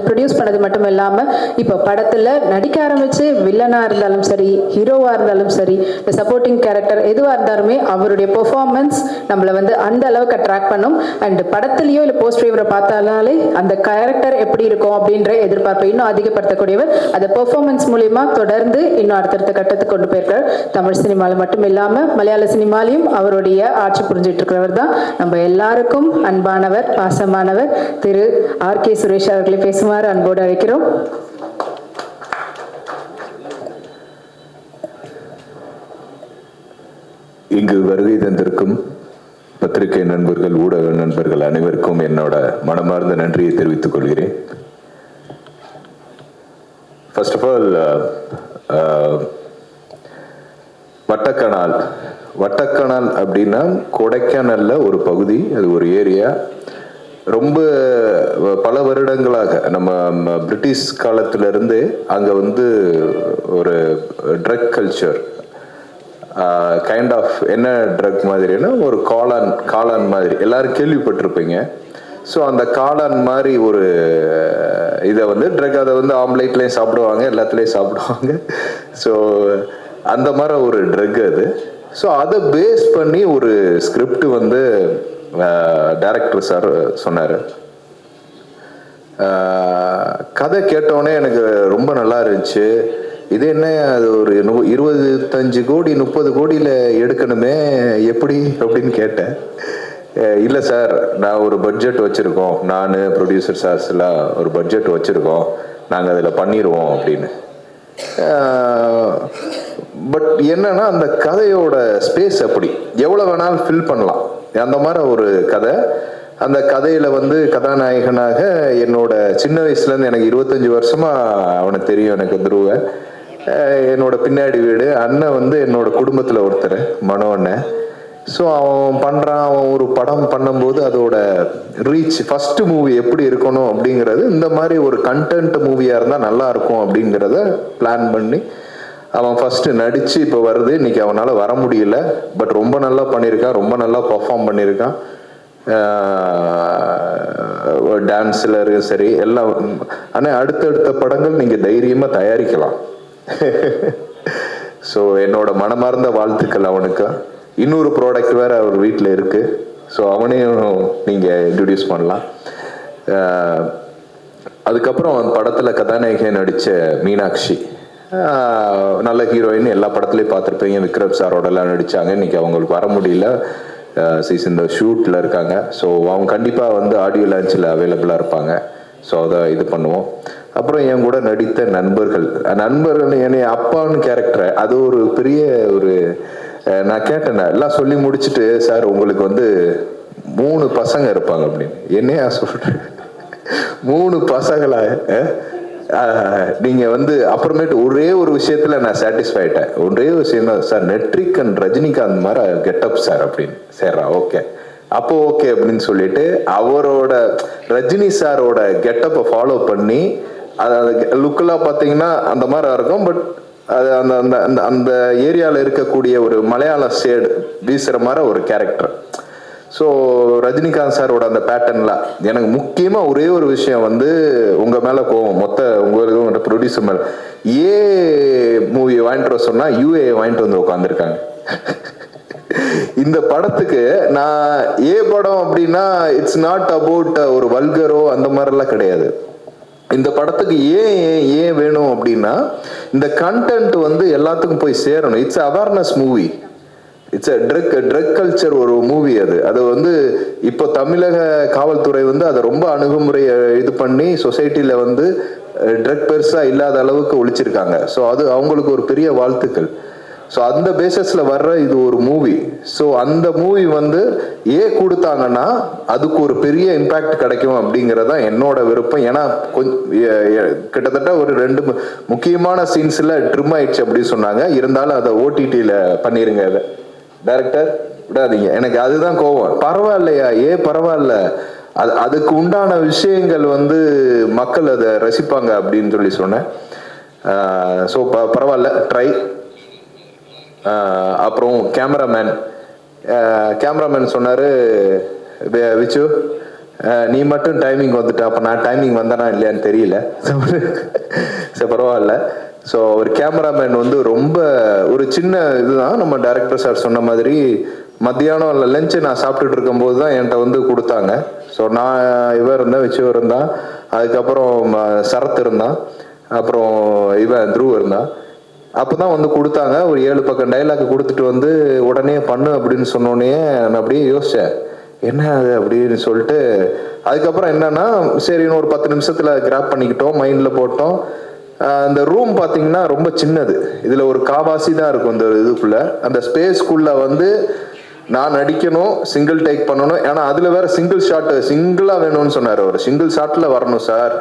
Produce பண்ணது மட்டும் இல்லாமல் இப்போ படத்தில் நடிக்க ஆரம்பித்து வில்லனாக இருந்தாலும் சரி, ஹீரோவாக இருந்தாலும் சரி, இந்த சப்போர்ட்டிங் கேரக்டர் எதுவாக இருந்தாலுமே அவருடைய பெர்ஃபார்மன்ஸ் நம்மளை வந்து அந்த அளவுக்கு அட்ராக்ட் பண்ணும். அண்ட் படத்துலையோ இல்லை போஸ்ட் இவரை பார்த்தாலே அந்த கேரக்டர் எப்படி இருக்கும் அப்படின்ற எதிர்பார்ப்பை இன்னும் அதிகப்படுத்தக்கூடியவர். அந்த பெர்ஃபார்மன்ஸ் மூலிமா தொடர்ந்து இன்னும் அடுத்தடுத்த கட்டத்துக்கு கொண்டு போயிருக்கார். தமிழ் சினிமாவில் மட்டும் இல்லாமல் மலையாள சினிமாலையும் அவருடைய ஆட்சி புரிஞ்சிட்டு இருக்கிறவர் தான் நம்ம எல்லாருக்கும் அன்பானவர், பாசமானவர் திரு ஆர்.கே. சுரேஷ் அவர்களை பேசுவார் அன்போடு அழைக்கிறோம். இங்கு வருகை தந்திருக்கும் பத்திரிகை நண்பர்கள், ஊடக நண்பர்கள் அனைவருக்கும் என்னோட மனமார்ந்த நன்றியை தெரிவித்துக் கொள்கிறேன். ஃபர்ஸ்ட் ஆஃப் ஆல், வட்டக்கணால் அப்படின்னா கொடைக்கானல்ல ஒரு பகுதி, அது ஒரு ஏரியா. ரொம்ப பல வருடங்களாக நம்ம பிரிட்டிஷ் காலத்திலிருந்து அங்கே வந்து ஒரு ட்ரக் கல்ச்சர், கைண்ட் ஆஃப் என்ன ட்ரக் மாதிரின்னா ஒரு காளான் மாதிரி எல்லாரும் கேள்விப்பட்டிருப்பீங்க. ஸோ அந்த காளான் மாதிரி ஒரு இதை வந்து ட்ரக், அதை வந்து ஆம்லேட்லேயும் சாப்பிடுவாங்க, எல்லாத்துலேயும் சாப்பிடுவாங்க. ஸோ அந்த மாதிரி ஒரு ட்ரக் அது. ஸோ அதை பேஸ் பண்ணி ஒரு ஸ்கிரிப்ட் வந்து டைரக்டர் சார் சொன்னார். கதை கேட்டோடனே எனக்கு ரொம்ப நல்லா இருந்துச்சு. இது என்ன, அது ஒரு 25 கோடி 30 கோடியில் எடுக்கணுமே, எப்படி அப்படின்னு கேட்டேன். இல்லை சார், நான் ஒரு பட்ஜெட் வச்சுருக்கோம், நான் ப்ரொடியூசர் சார்ஸ்லாம் ஒரு பட்ஜெட் வச்சுருக்கோம், நாங்கள் அதில் பண்ணிடுவோம் அப்படின்னு. பட் என்னன்னா அந்த கதையோட ஸ்பேஸ் அப்படி எவ்வளோ வேணாலும் ஃபில் பண்ணலாம், அந்த மாதிரி ஒரு கதை. அந்த கதையில் வந்து கதாநாயகனாக என்னோட சின்ன வயசுலேருந்து, எனக்கு 25 வருஷமாக அவனை தெரியும், எனக்கு துருவ, என்னோட பின்னாடி வீடு அண்ணன் வந்து என்னோட குடும்பத்தில் ஒருத்தர், மனோ அண்ணன். ஸோ அவன் ஒரு படம் பண்ணும்போது அதோட ரீச், ஃபர்ஸ்ட் மூவி எப்படி இருக்கணும் அப்படிங்கிறது, இந்த மாதிரி ஒரு கண்டென்ட் மூவியாக இருந்தால் நல்லா இருக்கும் அப்படிங்கிறத பிளான் பண்ணி அவன் ஃபர்ஸ்ட் நடிச்சு இப்போ வருது. இன்னைக்கு அவனால் வர முடியல, பட் ரொம்ப நல்லா பண்ணியிருக்கான், ரொம்ப நல்லா பர்ஃபார்ம் பண்ணியிருக்கான். டான்ஸில் சரி எல்லாம். ஆனால் அடுத்தடுத்த படங்கள் நீங்கள் தைரியமாக தயாரிக்கலாம். ஸோ என்னோட மனமார்ந்த வாழ்த்துக்கள் அவனுக்கு. இன்னொரு ப்ராடக்ட் வேறு அவர் வீட்டில் இருக்குது, ஸோ அவனையும் நீங்கள் இன்ட்ரடியூஸ் பண்ணலாம். அதுக்கப்புறம் படத்தில் கதாநாயகி நடித்த மீனாட்சி, நல்ல ஹீரோயின், எல்லா படத்துலையும் பார்த்துருப்பீங்க. விக்ரம் சாரோடலாம் நடித்தாங்க. இன்றைக்கி அவங்களுக்கு வர முடியல, இந்த ஷூட்டில் இருக்காங்க. ஸோ அவங்க கண்டிப்பாக வந்து ஆடியோ லான்ச்சில் அவைலபிளாக இருப்பாங்க. ஸோ அதை இது பண்ணுவோம். அப்புறம் என் கூட நடித்த நண்பர்கள் என்னை அப்பான்னு கேரக்டர், அது ஒரு பெரிய ஒரு, நான் கேட்டேன் எல்லாம் சொல்லி முடிச்சுட்டு, சார் உங்களுக்கு வந்து 3 பசங்க இருப்பாங்க அப்படின்னு. என்னையா சொல்கிறேன், 3 பசங்களா? நீங்கள் வந்து அப்புறமேட்டு ஒரே ஒரு விஷயத்தில் நான் சாட்டிஸ்ஃபை ஆகிட்டேன். ஒரே விஷயம் தான் சார், நெட்ரிக் அண்ட் ரஜினிகாந்த் மாதிரி கெட்டப் சார் அப்படின்னு. சரிடா, ஓகே, அப்போ ஓகே அப்படின்னு சொல்லிட்டு அவரோட ரஜினி சாரோட கெட்டப்பை ஃபாலோ பண்ணி, அது லுக்கெல்லாம் பார்த்தீங்கன்னா அந்த மாதிரி இருக்கும். பட் அது அந்த அந்த அந்த அந்த ஏரியாவில் இருக்கக்கூடிய ஒரு மலையாள ஷேடு வீசுகிற மாதிரி ஒரு கேரக்டர். ஸோ ரஜினிகாந்த் சாரோட அந்த பேட்டர்ன்லாம் எனக்கு முக்கியமாக ஒரே ஒரு விஷயம் வந்து, உங்கள் மேலே கோவம், உங்களுக்கு ப்ரொடியூசர் மேலே. மூவி வாங்கிட்டு வர சொன்னால் யூஏ வாங்கிட்டு வந்து உட்காந்துருக்காங்க. இந்த படத்துக்கு நான் படம் அப்படின்னா இட்ஸ் நாட் அபவுட் ஒரு வல்கரோ அந்த மாதிரிலாம் கிடையாது. இந்த படத்துக்கு ஏன் வேணும் அப்படின்னா, இந்த கண்டென்ட் வந்து எல்லாத்துக்கும் போய் சேரணும். It's awareness movie, it's a drug culture ஒரு மூவி. அது வந்து இப்போ தமிழக காவல்துறை வந்து அதை ரொம்ப அணுகுமுறையை இது பண்ணி சொசைட்டியில் வந்து ட்ரக் பெருசாக இல்லாத அளவுக்கு ஒழிச்சிருக்காங்க. ஸோ அது அவங்களுக்கு ஒரு பெரிய வாழ்த்துக்கள். ஸோ அந்த பேசஸில் வர்ற இது ஒரு மூவி. ஸோ அந்த மூவி வந்து கொடுத்தாங்கன்னா அதுக்கு ஒரு பெரிய இம்பேக்ட் கிடைக்கும் அப்படிங்கிறதான் என்னோட விருப்பம். ஏன்னா கிட்டத்தட்ட ஒரு 2 முக்கியமான சீன்ஸில் ட்ரிம் ஆயிடுச்சு அப்படின்னு சொன்னாங்க. இருந்தாலும் அதை ஓடிடியில் பண்ணிருங்க, அதை டைரக்டர் விடாதீங்க. எனக்கு அதுதான் கோவம். பரவாயில்லையா, பரவாயில்ல, அதுக்கு உண்டான விஷயங்கள் வந்து மக்கள் அதை ரசிப்பாங்க அப்படின்னு சொல்லி சொன்னேன். ஸோ பரவாயில்ல, ட்ரை. அப்புறம் கேமராமேன் சொன்னார், விச்சு நீ மட்டும் டைமிங் வந்துட்ட, அப்போ நான் டைமிங் வந்தேனா இல்லையான்னு தெரியல. சரி பரவாயில்ல. ஸோ ஒரு கேமராமேன் வந்து ரொம்ப ஒரு சின்ன இதுதான், நம்ம டைரக்டர் சார் சொன்ன மாதிரி மத்தியானம் லஞ்சு நான் சாப்பிட்டுட்டு இருக்கும்போது தான் என்கிட்ட வந்து கொடுத்தாங்க. ஸோ நான் இவன் இருந்தேன், விச்சுவர் இருந்தான், அதுக்கப்புறம் சரத் இருந்தான், அப்புறம் இவன் த்ருவ் இருந்தான். அப்போ தான் வந்து கொடுத்தாங்க. ஒரு 7 பக்கம் டைலாக் கொடுத்துட்டு வந்து உடனே பண்ணு அப்படின்னு சொன்னோடனே நான் அப்படியே யோசித்தேன், என்ன அது அப்படின்னு சொல்லிட்டு. அதுக்கப்புறம் என்னன்னா, சரி இன்னும் ஒரு 10 நிமிஷத்தில் கிராப் பண்ணிக்கிட்டோம், மைண்டில் போட்டோம். அந்த ரூம் பார்த்தீங்கன்னா ரொம்ப சின்னது, இதில் ஒரு காவாசி தான் இருக்கும் இந்த இதுக்குள்ளே. அந்த ஸ்பேஸ்க்குள்ளே வந்து நான் நடிக்கணும், சிங்கிள் டேக் பண்ணணும். ஏன்னா அதில் வேற சிங்கிள் ஷாட் சிங்கிளாக வேணும்னு சொன்னார். ஒரு சிங்கிள் ஷாட்டில் வரணும் சார்,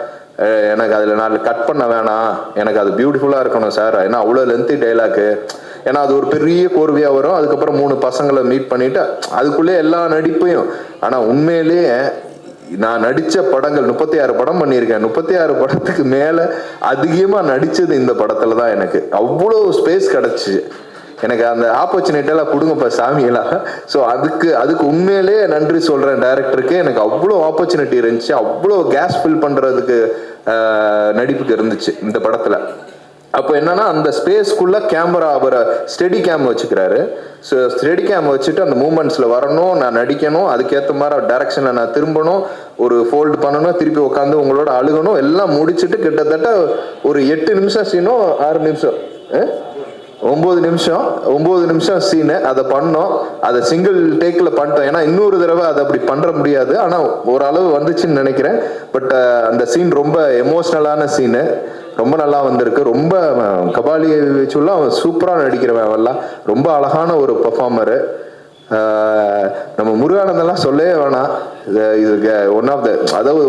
எனக்கு அதில் நான் கட் பண்ண வேணாம், எனக்கு அது பியூட்டிஃபுல்லாக இருக்கணும் சார். ஏன்னா அவ்வளோ லென்த்தி டைலாக்கு, ஏன்னா அது ஒரு பெரிய கோர்வையாக வரும். அதுக்கப்புறம் 3 பசங்களை மீட் பண்ணிட்டு அதுக்குள்ளே எல்லா நடிப்பையும். ஆனால் உண்மையிலேயே நான் நடித்த படங்கள் 36 படம் பண்ணியிருக்கேன். 36 படத்துக்கு மேலே அதிகமாக நடித்தது இந்த படத்தில் தான். எனக்கு அவ்வளோ ஸ்பேஸ் கிடச்சி, எனக்கு அந்த ஆப்பர்ச்சுனிட்டியெல்லாம் கொடுங்கப்பா சாமியெல்லாம். ஸோ அதுக்கு உண்மையிலே நன்றி சொல்கிறேன் டைரக்டருக்கு. எனக்கு அவ்வளோ ஆப்பர்ச்சுனிட்டி இருந்துச்சு, அவ்வளோ கேஸ் ஃபில் பண்ணுறதுக்கு நடிப்புக்கு இருந்துச்சு இந்த படத்தில். அப்போ என்னன்னா, அந்த ஸ்பேஸ்க்குள்ள கேமரா அவரை ஸ்டெடி கேம் வச்சுக்கிறாரு. ஸோ ஸ்டெடி கேம் வச்சுட்டு அந்த மூமெண்ட்ஸில் வரணும், நான் நடிக்கணும், அதுக்கேற்ற மாதிரி டைரக்ஷனில் நான் திரும்பணும், ஒரு ஃபோல்டு பண்ணணும், திருப்பி உட்காந்து உங்களோட அழுகணும், எல்லாம் முடிச்சுட்டு கிட்டத்தட்ட ஒரு 8 நிமிஷம் சீனோ 6 நிமிஷம் 9 நிமிஷம் சீனு அதை பண்ணோம். அதை சிங்கிள் டேக்கில் பண்ணிட்டோம். ஏன்னா இன்னொரு தடவை அதை அப்படி பண்ணுற முடியாது. ஆனால் ஓரளவு வந்துச்சுன்னு நினைக்கிறேன். பட் அந்த சீன் ரொம்ப எமோஷ்னலான சீனு, ரொம்ப நல்லா வந்திருக்கு. ரொம்ப கபாலி வச்சுலாம் அவன் சூப்பராக நடிக்கிறவன், அவெல்லாம் ரொம்ப அழகான ஒரு பர்ஃபார்மரு. நம்ம முருகானந்தெல்லாம் சொல்லவே வேணாம். இது ஒன் ஆஃப் த, அதாவது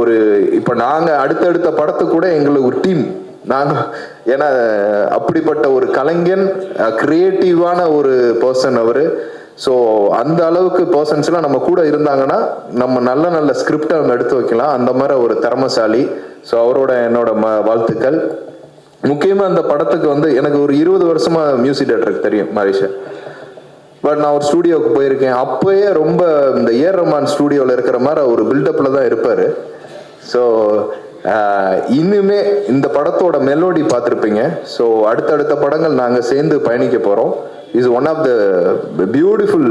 ஒரு இப்போ நாங்கள் அடுத்தடுத்த படத்துக்கு கூட எங்களுக்கு ஒரு டீம் நாங்கள், ஏன்னா அப்படிப்பட்ட ஒரு கலைஞன், கிரியேட்டிவான ஒரு பர்சன் அவர். ஸோ அந்த அளவுக்கு பர்சன்ஸ்லாம் நம்ம கூட இருந்தாங்கன்னா நம்ம நல்ல நல்ல ஸ்கிரிப்டை அவங்க எடுத்து வைக்கலாம். அந்த மாதிரி ஒரு திறமசாலி. ஸோ அவரோட என்னோட வாழ்த்துக்கள். முக்கியமாக இந்த படத்துக்கு வந்து எனக்கு ஒரு 20 வருஷமா மியூசிக் டைரக்டருக்கு தெரியும் மாரிஷா. பட் நான் ஒரு ஸ்டூடியோவுக்கு போயிருக்கேன். அப்போயே ரொம்ப இந்த ஏஆர் ரஹ்மான் ஸ்டூடியோவில் இருக்கிற மாதிரி ஒரு பில்டப்பில் தான் இருப்பார். ஸோ இன்னுமே இந்த படத்தோட மெலோடி பார்த்துருப்பீங்க. ஸோ அடுத்தடுத்த படங்கள் நாங்கள் சேர்ந்து பயணிக்க போகிறோம். Is one of the beautiful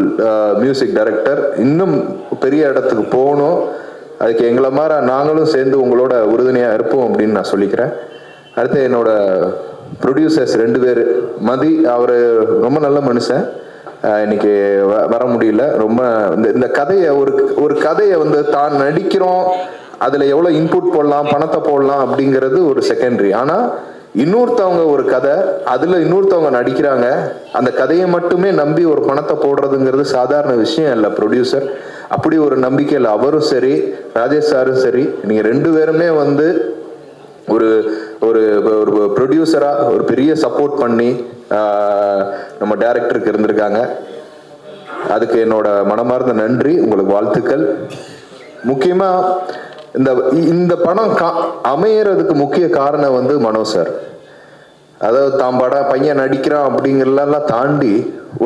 music director. இன்னும் பெரிய இடத்துக்கு போகணும், அதுக்கு எங்களை மாதிரி நாங்களும் சேர்ந்து உங்களோட உறுதுணையாக இருப்போம் அப்படின்னு நான் சொல்லிக்கிறேன். அடுத்து என்னோட ப்ரொடியூசர்ஸ் 2 பேர். மதி, அவர் ரொம்ப நல்ல மனுஷன், இன்னைக்கு வர முடியல. ரொம்ப இந்த கதையை ஒரு கதையை வந்து தான் நடிக்கிறோம், அதில் எவ்வளோ இன்புட் போடலாம், பணத்தை போடலாம் அப்படிங்கிறது ஒரு செகண்டரி. ஆனால் இன்னொருத்தவங்க ஒரு கதை, அதில் இன்னொருத்தவங்க நடிக்கிறாங்க, அந்த கதையை மட்டுமே நம்பி ஒரு பணத்தை போடுறதுங்கிறது சாதாரண விஷயம் இல்லை. ப்ரொடியூசர் அப்படி ஒரு நம்பிக்கையில் அவரும் சரி, ராஜேஷ் சாரும் சரி, நீங்கள் 2 பேருமே வந்து ஒரு ஒரு ப்ரொடியூசராக ஒரு பெரிய சப்போர்ட் பண்ணி நம்ம டைரக்டருக்கு இருந்திருக்காங்க. அதுக்கு என்னோட மனமார்ந்த நன்றி, உங்களுக்கு வாழ்த்துக்கள். முக்கியமாக இந்த படம் அமையறதுக்கு முக்கிய காரணம் வந்து மனோ சார். அதாவது தான் பையன் நடிக்கிறான் அப்படிங்கிறதெல்லாம் தாண்டி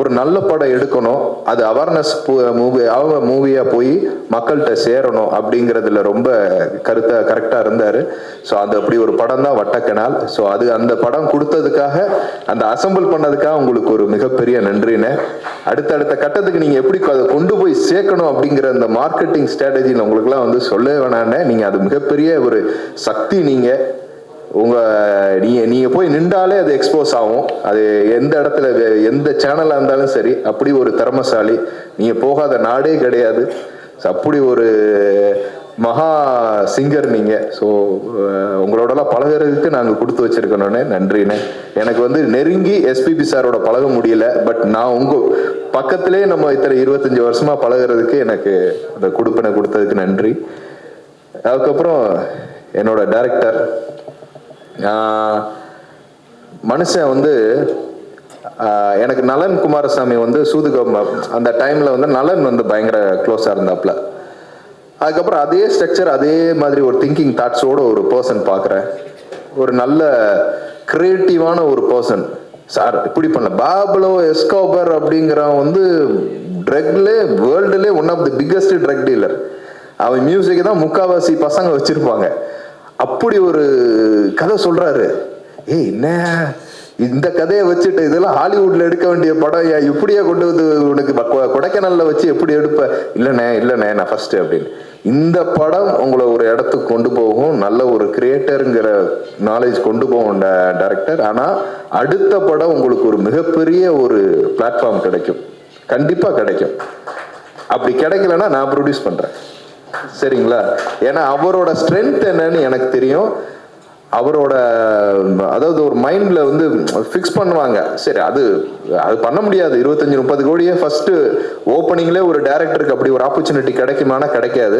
ஒரு நல்ல படம் எடுக்கணும், அது அவேர்னஸ் மூவியாக போய் மக்கள்கிட்ட சேரணும் அப்படிங்கிறதுல ரொம்ப கரெக்டாக இருந்தார். ஸோ அது அப்படி ஒரு படம் தான் வட்டக்கனால். ஸோ அந்த படம் கொடுத்ததுக்காக, அந்த அசம்பிள் பண்ணதுக்காக உங்களுக்கு ஒரு மிகப்பெரிய நன்றின்னு. அடுத்தடுத்த கட்டத்துக்கு நீங்கள் எப்படி அதை கொண்டு போய் சேர்க்கணும் அப்படிங்கிற அந்த மார்க்கெட்டிங் ஸ்ட்ராட்டஜியில் உங்களுக்குலாம் வந்து சொல்லவே வேணான்னு, நீங்கள் அது மிகப்பெரிய ஒரு சக்தி. நீங்க போய் நின்றாலே அது எக்ஸ்போஸ் ஆகும். அது எந்த இடத்துல எந்த சேனலா இருந்தாலும் சரி, அப்படி ஒரு திறமசாலி. நீங்க போகாத நாடே கிடையாது. அப்படி ஒரு மகா சிங்கர் நீங்க. ஸோ உங்களோடலாம் பழகிறதுக்கு நாங்கள் கொடுத்து வச்சிருக்கணும்னு நன்றிண்ணே. எனக்கு வந்து நெருங்கி எஸ்பிபி சாரோட பழக முடியல, பட் நான் உங்க பக்கத்திலே நம்ம இத்தனை 25 வருஷமா பழகிறதுக்கு எனக்கு அந்த கொடுப்பினை கொடுத்ததுக்கு நன்றி. அதுக்கப்புறம் என்னோட டைரக்டர் மனுஷன் வந்து எனக்கு நலன் குமாரசாமி வந்து சூதுகம் அந்த டைமில் வந்து நலன் வந்து பயங்கர க்ளோஸாக இருந்தாப்புல. அதுக்கப்புறம் அதே ஸ்ட்ரக்சர், அதே மாதிரி ஒரு திங்கிங் தாட்ஸோட ஒரு பர்சன் பார்க்குறேன். ஒரு நல்ல கிரியேட்டிவான ஒரு பர்சன். சார் இப்படி பண்ணல, பாப்லோ எஸ்கோபர் அப்படிங்கிறவன் வந்து ட்ரக்லே வேர்ல்டுலே one of the biggest drug dealer. அவன் மியூசிக் தான் முக்காவாசி பசங்க வச்சிருப்பாங்க. அப்படி ஒரு கதை சொல்றாரு. ஏய் என்ன இந்த கதையை வச்சுட்டு இதெல்லாம் ஹாலிவுட்ல எடுக்க வேண்டிய படம் இப்படியே கொண்டு வந்து உனக்கு கொடைக்கானல்ல வச்சு எப்படி எடுப்ப? இல்லைண்ணே நான் ஃபர்ஸ்ட் அப்படின்னு. இந்த படம் உங்களை ஒரு இடத்துக்கு கொண்டு போகும், நல்ல ஒரு கிரியேட்டருங்கிற நாலேஜ் கொண்டு போகும் டைரக்டர். ஆனா அடுத்த படம் உங்களுக்கு ஒரு மிகப்பெரிய ஒரு பிளாட்ஃபார்ம் கிடைக்கும், கண்டிப்பா கிடைக்கும். அப்படி கிடைக்கலன்னா நான் ப்ரொடியூஸ் பண்றேன், சரிங்களா? ஏன்னா அவரோட ஸ்ட்ரென்த் என்னன்னு எனக்கு தெரியும். அவரோட அதாவது ஒரு மைண்ட்ல வந்து ஃபிக்ஸ் பண்ணுவாங்க. சரி, அது பண்ண முடியாது. 25-30 கோடியே ஃபர்ஸ்ட் ஓப்பனிங்ல ஒரு டைரக்டருக்கு அப்படி ஒரு ஆப்பர்ச்சுனிட்டி கிடைக்குமானா கிடைக்காது.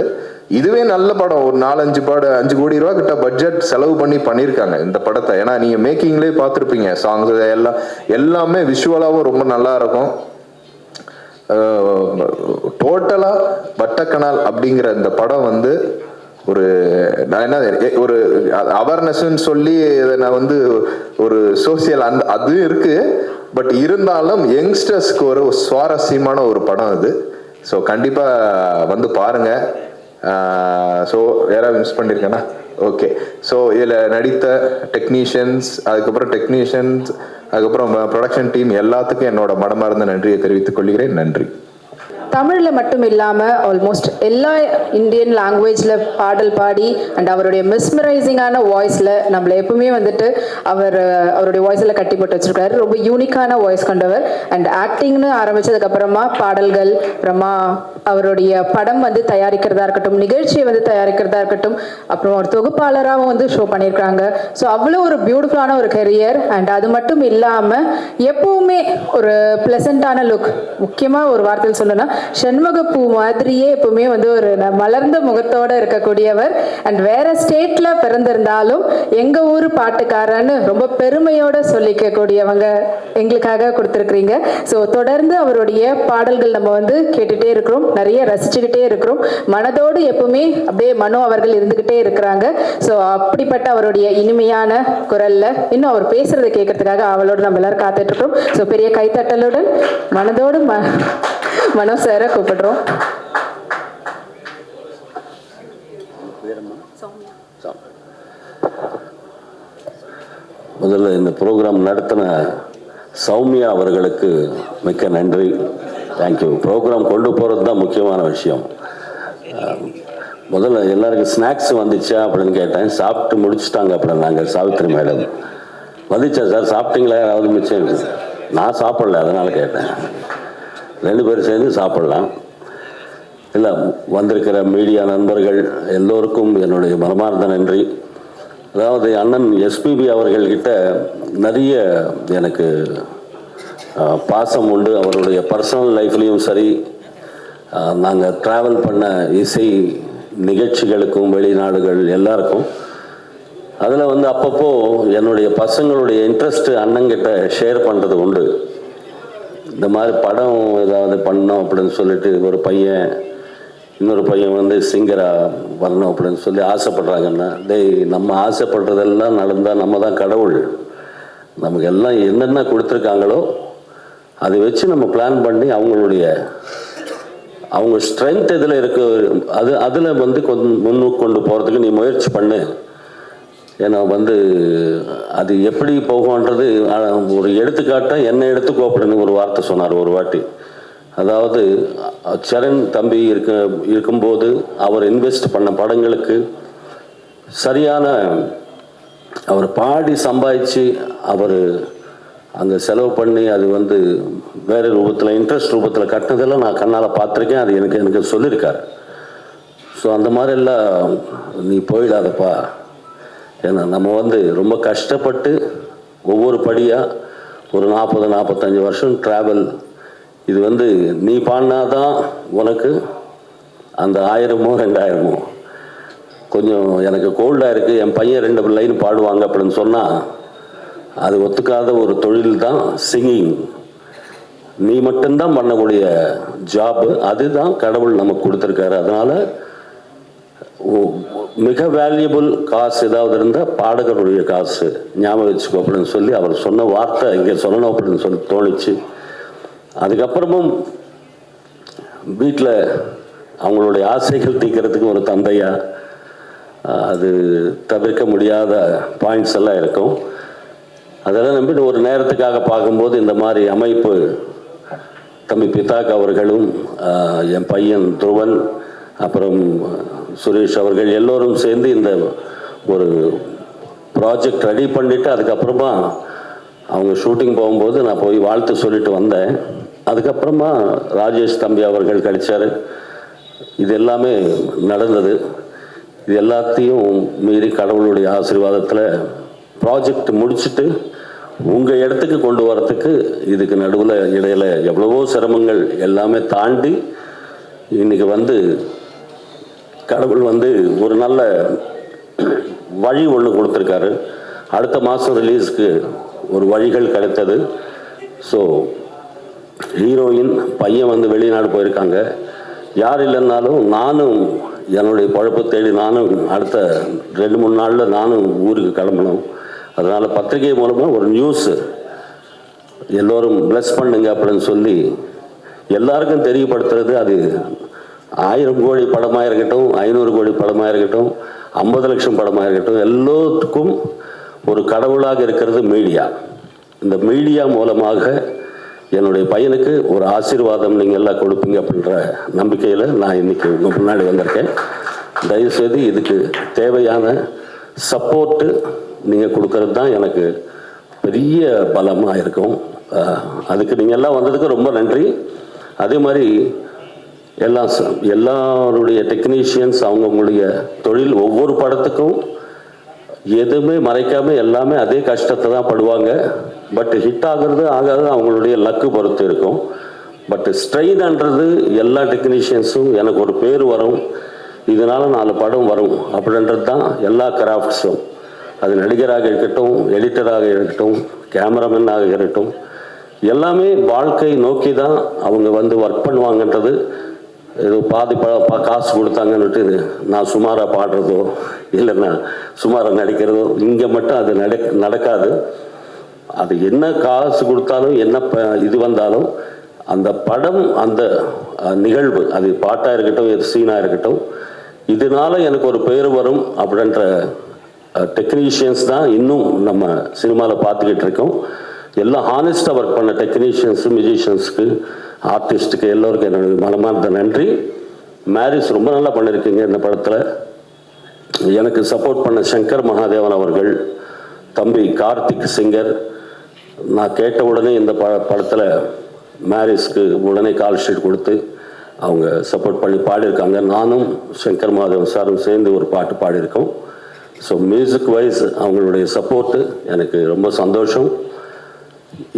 இதுவே நல்ல படம், ஒரு 5 கோடி ரூபா கிட்ட பட்ஜெட் செலவு பண்ணியிருக்காங்க இந்த படத்தை. ஏன்னா நீங்க மேக்கிங்லேயே பார்த்துருப்பீங்க, சாங்ஸ் எல்லாமே விஷுவலாகவும் ரொம்ப நல்லா இருக்கும். டோட்டலா வட்டக்கனால் அப்படிங்கிற இந்த படம் வந்து ஒரு நான் என்ன ஒரு அவேர்னஸ்ன்னு சொல்லி நான் வந்து ஒரு சோசியல் அது இருக்கு. பட் இருந்தாலும் யங்ஸ்டர்ஸ்க்கு ஒரு சுவாரஸ்யமான ஒரு படம் இது. ஸோ கண்டிப்பா வந்து பாருங்க. ஸோ யாராவது மிஸ் பண்ணியிருக்கேன்னா ஓகே. ஸோ இதில் நடித்த டெக்னீஷியன்ஸ், அதுக்கப்புறம் ப்ரொடக்ஷன் டீம் எல்லாத்துக்கும் என்னோட மனமார்ந்த நன்றியை தெரிவித்துக் கொள்கிறேன். நன்றி. தமிழில் மட்டும் இல்லாமல் ஆல்மோஸ்ட் எல்லா இந்தியன் லாங்குவேஜில் பாடல் பாடி அண்ட் அவருடைய மிஸ்மரைசிங்கான வாய்ஸில் நம்மளை எப்பவுமே வந்துட்டு அவருடைய வாய்ஸில் கட்டி போட்டு வச்சுருக்காரு. ரொம்ப யூனிக்கான வாய்ஸ் கொண்டவர். அண்ட் ஆக்டிங்னு ஆரம்பித்ததுக்கப்புறமா பாடல்கள், அப்புறமா அவருடைய படம் வந்து தயாரிக்கிறதா இருக்கட்டும், நிகழ்ச்சியை வந்து தயாரிக்கிறதா இருக்கட்டும், அப்புறம் ஒரு தொகுப்பாளராகவும் வந்து ஷோ பண்ணியிருக்காங்க. ஸோ அவ்வளோ ஒரு பியூட்டிஃபுல்லான ஒரு கெரியர். அண்ட் அது மட்டும் இல்லாமல் எப்பவுமே ஒரு ப்ளசண்ட்டான லுக், முக்கியமாக ஒரு வார்த்தையில் சொல்லணும்னா சண்முகப்பூ மாதிரியே எப்பவுமே வந்து ஒரு மலர்ந்த முகத்தோட இருக்கக்கூடியவர். அண்ட் வேற ஸ்டேட்ல பிறந்திருந்தாலும் எங்க ஊர் பாட்டுக்காரன்னு ரொம்ப பெருமையோட சொல்லிக்க கூடியவங்க எங்களுக்காக கொடுத்துருக்கிறீங்க. ஸோ தொடர்ந்து அவருடைய பாடல்கள் நம்ம வந்து கேட்டுட்டே இருக்கிறோம், நிறைய ரசிச்சுக்கிட்டே இருக்கிறோம். மனதோடு எப்பவுமே அப்படியே மனோ அவர்கள் இருந்துகிட்டே இருக்கிறாங்க. ஸோ அப்படிப்பட்ட அவருடைய இனிமையான குரல்ல இன்னும் அவர் பேசுறதை கேட்கறதுக்காக அவளோடு நம்ம எல்லாரும் காத்துட்டு இருக்கிறோம். ஸோ பெரிய கைத்தட்டலுடன் மனதோடு மனோ சாரை கூப்பிடுறோம். முதல்ல இந்த ப்ரோக்ராம் நடத்தின சௌமியா அவர்களுக்கு மிக்க நன்றி. தேங்க்யூ. ப்ரோக்ராம் கொண்டு போகிறது தான் முக்கியமான விஷயம். முதல்ல எல்லாருக்கும் ஸ்நாக்ஸ் வந்துச்சா அப்படின்னு கேட்டேன். சாப்பிட்டு முடிச்சுட்டாங்க அப்படின்னாங்க சாவித்ரி மேடம். வந்துச்சா சார், சாப்பிட்டீங்களா? யாராவது மிச்சம்? நான் சாப்பிடல, அதனால் கேட்டேன். 2 பேரும் சேர்ந்து சாப்பிடலாம். இல்லை, வந்திருக்கிற மீடியா நண்பர்கள் எல்லோருக்கும் என்னுடைய மனமார்ந்த நன்றி. அதாவது அண்ணன் எஸ்பிபி அவர்கள்கிட்ட நிறைய எனக்கு பாசம் உண்டு. அவருடைய பர்சனல் லைஃப்லேயும் சரி, நாங்கள் ட்ராவல் பண்ண இசை நிகழ்ச்சிகளுக்கும் வெளிநாடுகள் எல்லாருக்கும் அதில் வந்து அப்பப்போ என்னுடைய பசங்களுடைய இன்ட்ரெஸ்ட்டு அண்ணங்கிட்ட ஷேர் பண்ணுறது உண்டு. இந்த மாதிரி படம் ஏதாவது பண்ணோம் அப்படின்னு சொல்லிட்டு இன்னொரு பையன் வந்து சிங்கராக வரணும் அப்படின்னு சொல்லி ஆசைப்படுறாங்கன்னா, டேய் நம்ம ஆசைப்படுறதெல்லாம் நடந்தால் நம்ம தான் கடவுள். நமக்கு எல்லாம் என்னென்ன கொடுத்துருக்காங்களோ அதை வச்சு நம்ம பிளான் பண்ணி அவங்க ஸ்ட்ரென்த் எதில் இருக்கு அதில் வந்து முன்னுக்கு கொண்டு போகிறதுக்கு நீ முயற்சி பண்ணு. ஏன்னா வந்து அது எப்படி போகும்ன்றது ஒரு எடுத்துக்காட்டாக என்ன எடுத்துக்கோ அப்படின்னு ஒரு வார்த்தை சொன்னார் ஒரு வாட்டி. அதாவது சரண் தம்பி இருக்கும்போது அவர் இன்வெஸ்ட் பண்ண படங்களுக்கு சரியான அவர் பாடி சம்பாதிச்சு அவர் அங்கே செலவு பண்ணி அது வந்து வேறு ரூபத்தில் இன்ட்ரெஸ்ட் ரூபத்தில் கட்டினதெல்லாம் நான் கண்ணால் பார்த்துருக்கேன். அது எனக்கு சொல்லியிருக்காரு. ஸோ அந்த மாதிரிலாம் நீ போயிடாதப்பா. ஏன்னா நம்ம வந்து ரொம்ப கஷ்டப்பட்டு ஒவ்வொரு படியாக ஒரு 40-45 வருஷம் ட்ராவல். இது வந்து நீ பாடினாதான் உனக்கு அந்த 1000மோ 2000மோ. கொஞ்சம் எனக்கு கோல்டாக இருக்குது, என் பையன் 2 லைன் பாடுவாங்க அப்படின்னு சொன்னால் அது ஒத்துக்காத ஒரு தொழில் தான் சிங்கிங். நீ மட்டும்தான் பண்ணக்கூடிய ஜாப்பு, அதுதான் கடவுள் நமக்கு கொடுத்துருக்காரு. அதனால் மிக வேல்யூபிள் காசு ஏதாவது இருந்தால் பாடகருடைய காசு ஞாபகம் வச்சுக்கோ அப்படின்னு சொல்லி அவர் சொன்ன வார்த்தை இங்கே சொல்லணும் அப்படின்னு சொல்லி தோணிச்சு. அதுக்கப்புறமும் வீட்டில் அவங்களுடைய ஆசைகள் தீர்க்கறதுக்கு ஒரு தந்தையா அது தவிர்க்க முடியாத பாயிண்ட்ஸ் எல்லாம் இருக்கும். அதெல்லாம் நம்பிட்டு ஒரு நேரத்துக்காக பார்க்கும்போது இந்த மாதிரி அமைப்பு தம்பி பிதாக் அவர்களும் என் பையன் துருவன் அப்புறம் சுரேஷ் அவர்கள் எல்லோரும் சேர்ந்து இந்த ஒரு ப்ராஜெக்ட் ரெடி பண்ணிவிட்டு அதுக்கப்புறமா அவங்க ஷூட்டிங் போகும்போது நான் போய் வாழ்த்து சொல்லிட்டு வந்தேன். அதுக்கப்புறமா ராஜேஷ் தம்பி அவர்கள் கிடைச்சார். இது எல்லாமே நடந்தது. இது எல்லாத்தையும் மீறி கடவுளுடைய ஆசீர்வாதத்தில் ப்ராஜெக்ட் முடிச்சுட்டு உங்கள் இடத்துக்கு கொண்டு வரத்துக்கு இதுக்கு நடுவில் இடையில் எவ்வளவோ சிரமங்கள் எல்லாமே தாண்டி இன்றைக்கி வந்து கடவுள் வந்து ஒரு நல்ல வழி ஒன்று கொடுத்துருக்காரு. அடுத்த மாதம் ரிலீஸ்க்கு ஒரு வழிகள் கிடைத்தது. ஸோ ஹீரோயின் பையன் வந்து வெளிநாடு போயிருக்காங்க. யார் இல்லைன்னாலும் நானும் என்னுடைய பழப்பை தேடி நானும் அடுத்த 2-3 நாளில் நானும் ஊருக்கு கிளம்பணும். அதனால் பத்திரிகை மூலமாக ஒரு நியூஸு எல்லோரும் ப்ளஸ் பண்ணுங்க அப்படின்னு சொல்லி எல்லாருக்கும் தெரியப்படுத்துறது. அது 1000 கோடி படமாக இருக்கட்டும், 500 கோடி படமாக இருக்கட்டும், 50 லட்சம் படமாக இருக்கட்டும், எல்லோருக்கும் ஒரு கடவுளாக இருக்கிறது மீடியா. இந்த மீடியா மூலமாக என்னுடைய பையனுக்கு ஒரு ஆசீர்வாதம் நீங்கள் எல்லாம் கொடுப்பீங்க அப்படின்ற நம்பிக்கையில் நான் இன்றைக்கி உங்கள் முன்னாடி வந்திருக்கேன். தயவுசெய்து இதுக்கு தேவையான சப்போர்ட்டு நீங்கள் கொடுக்கறது தான் எனக்கு பெரிய பலமாக இருக்கும். அதுக்கு நீங்கள் எல்லாம் வந்ததுக்கு ரொம்ப நன்றி. அதே மாதிரி எல்லாருடைய டெக்னீஷியன்ஸ் அவங்கவுங்களுடைய தொழில் ஒவ்வொரு படத்துக்கும் எதுவுமே மறைக்காமல் எல்லாமே அதே கஷ்டத்தை தான் படுவாங்க. பட் ஹிட் ஆகிறது ஆகாது அவங்களுடைய லக்கு பொறுத்து இருக்கும். பட் ஸ்ட்ரெயின்ன்றது எல்லா டெக்னீஷியன்ஸும் எனக்கு ஒரு பேர் வரும், இதனால் 4 படம் வரும் அப்படின்றது தான் எல்லா கிராஃப்ட்ஸும். அது நடிகராக இருக்கட்டும், எடிட்டராக இருக்கட்டும், கேமராமேனாக இருக்கட்டும், எல்லாமே வாழ்க்கை நோக்கி தான் அவங்க வந்து ஒர்க் பண்ணுவாங்கன்றது. ஏதோ பாதி காசு கொடுத்தாங்கன்னுட்டு நான் சுமாராக பாடுறதோ இல்லைன்னா சுமாராக நடிக்கிறதோ இங்கே மட்டும் அது நடக்காது. அது என்ன காசு கொடுத்தாலும் என்ன இது வந்தாலும் அந்த படம் அந்த நிகழ்வு அது பாட்டாக இருக்கட்டும், எது சீனாக இருக்கட்டும், இதனால் எனக்கு ஒரு பேர் வரும் அப்படின்ற டெக்னீஷியன்ஸ் தான் இன்னும் நம்ம சினிமாவில் பார்த்துக்கிட்டு இருக்கோம். எல்லாம் ஹானஸ்டாக ஒர்க் பண்ண டெக்னீஷியன்ஸு, மியூசிஷியன்ஸுக்கு, ஆர்டிஸ்ட்டுக்கு எல்லோருக்கும் என்னுடைய மனமார்ந்த நன்றி. மேரிஸ் ரொம்ப நல்லா பண்ணியிருக்கீங்க இந்த படத்தில். எனக்கு சப்போர்ட் பண்ண சங்கர் மகாதேவன் அவர்கள், தம்பி கார்த்திக் சிங்கர், நான் கேட்ட உடனே இந்த படத்தில் மேரிஸ்க்கு உடனே கால் ஷீட் கொடுத்து அவங்க சப்போர்ட் பண்ணி பாடியிருக்காங்க. நானும் சங்கர் மகாதேவன் சாரும் சேர்ந்து ஒரு பாட்டு பாடியிருக்கோம். ஸோ மியூசிக் வைஸ் அவங்களுடைய சப்போர்ட்டு எனக்கு ரொம்ப சந்தோஷம்.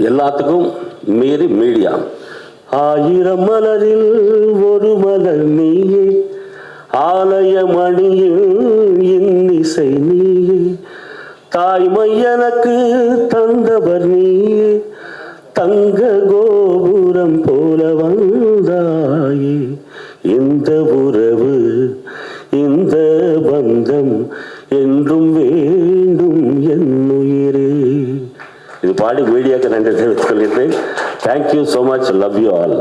எல்லாத்துக்கும் மீறி மீடியா 1000 மலரில் ஒரு மலர் நீயே, ஆலய மணியில் இன்னிசை நீயே, தாய்மை எனக்கு தந்தவர் நீயே, தங்க கோபுரம் போல வந்தாயே, இந்த உறவு இந்த பந்தம் என்றும் வேண்டும் என் உயிரே. இது பாடி மீடியாவுக்கு நன்றி தெரிவித்துக் கொள்கிறேன். Thank you so much. Love you all.